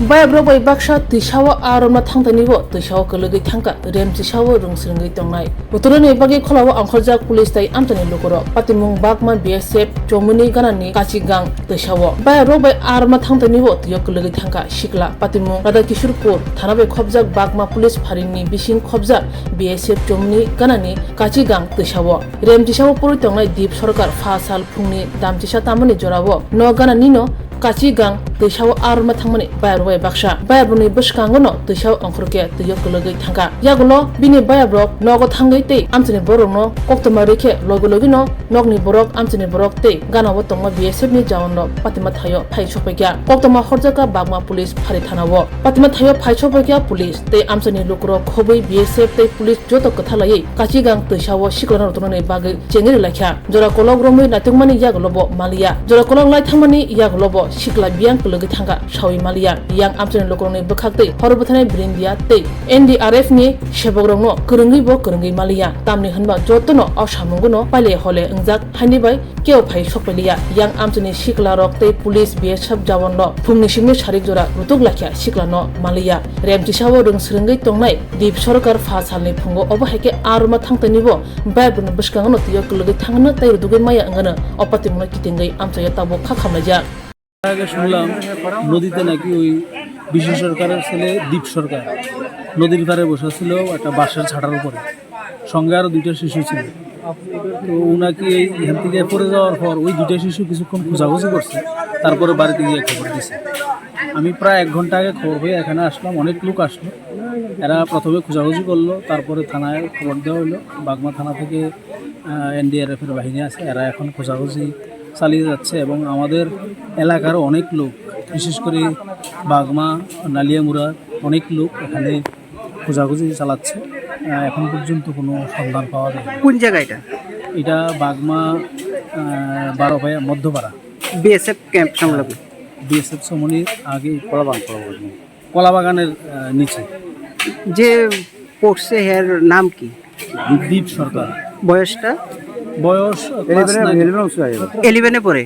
Biabrokbai baksa tisawa aromna thangtanibo tisawa Kulwgwi Thangkha rem tisawa rungsringi tongnai. Uturani bagi kholawa angkhorjak police tai amtani lokoro patimung bakman BSF chomuni ganani kachigang tisawa. Biabrokbai aromna thangtanibo tiyo Kulwgwi Thangkha Sikla patimung Radhakishorpur Thana bai khobjak bakma police pharini bising khobjak BSF chomuni ganani kachigang tisawa. Rem tisawa puri tongnai dip sarkar fa sal phungni damtisa tamani jorabo no ganani no kachigang tisawa arma thangmani Biabrokbai baksa Biabrokni bwskangono tisawa angkhorke tiyo Kulwgwi Thangkha yagulo bini Biabrok nogo thangai tei amchini borokno koktoma rekhe logi no nogni borok amchini borok tei Gana wo tongma BSF ni jawanno patima thayo phai sophaikya koktoma horjaka bagma police phari thanao patima thayo phai sophaikya police tei amchini lokro khobui BSF tei police joto kathalai kachigang tisawa Sikla rotononi bagi chengeri lakhya jora kolog romui natukmani yagulobo malia jora kolog lai thangmani yagulobo Sikla biang Kulwgwi Thangkha sawi malia yang amchini lokroni bwkhakte horobothanai brindia tei NDRF ni sebogrongno kwrwngwi malia tamni hanba jotono asamungono paile hole engjak hainibai keu phai sokpaliya yang amchini Sikla rok tei police BSF jawanno phungni simni sarik jora rutuk lakhya Sikla no malia rem tisawo rungsrwngwi tongnai dip sarkar pha salni phungo obo haike aroma thangtanibo Biabrokni bwskangono tiyo Kulwgwi Thangkha tei rudugwi maya angano opatimno kitinggai amchayo tabo khakhamlaja আগে শুনলাম নদীতে নাকি ওই বিশেষ সরকারের ছেলে দ্বীপ সরকার নদীর ধারে বসেছিল একটা বাঁশের ছাটার উপরে সঙ্গে আরও দুইটা শিশু ছিল তো উনাকে এখান থেকে পড়ে যাওয়ার পর ওই দুইটা শিশু কিছুক্ষণ খোঁজাখুঁজি করছে তারপরে বাড়িতে গিয়ে খবর দিছে আমি প্রায় 1 ঘন্টা আগে খবর হয়ে এখানে আসলাম অনেক লোক আসলো এরা প্রথমে খোঁজাখুঁজি করলো তারপরে থানায় খবর দেওয়া হলো বাগমা থানা থেকে NDRF-এর বাহিনী আছে এরা এখন খোঁজাখুঁজি চালিয়ে যাচ্ছে এবং আমাদের এলাকার অনেক লোক বিশেষ করে বাগমা নালিয়ামুড়া অনেক লোক এখানে খোঁজাখুঁজি চালাচ্ছে এখন পর্যন্ত কোনো সন্ধান পাওয়া যায় কোন জায়গা এটা বাগমা 12 ভাইয়া মধ্যপাড়া বিএসএফ ক্যাম্প সংলগ্ন বিএসএফ সমনির আগে কলাবাগানের নিচে যে পড়ছে এর নাম কি দ্বীপ সরকার বয়সটা বয়স 11 পরে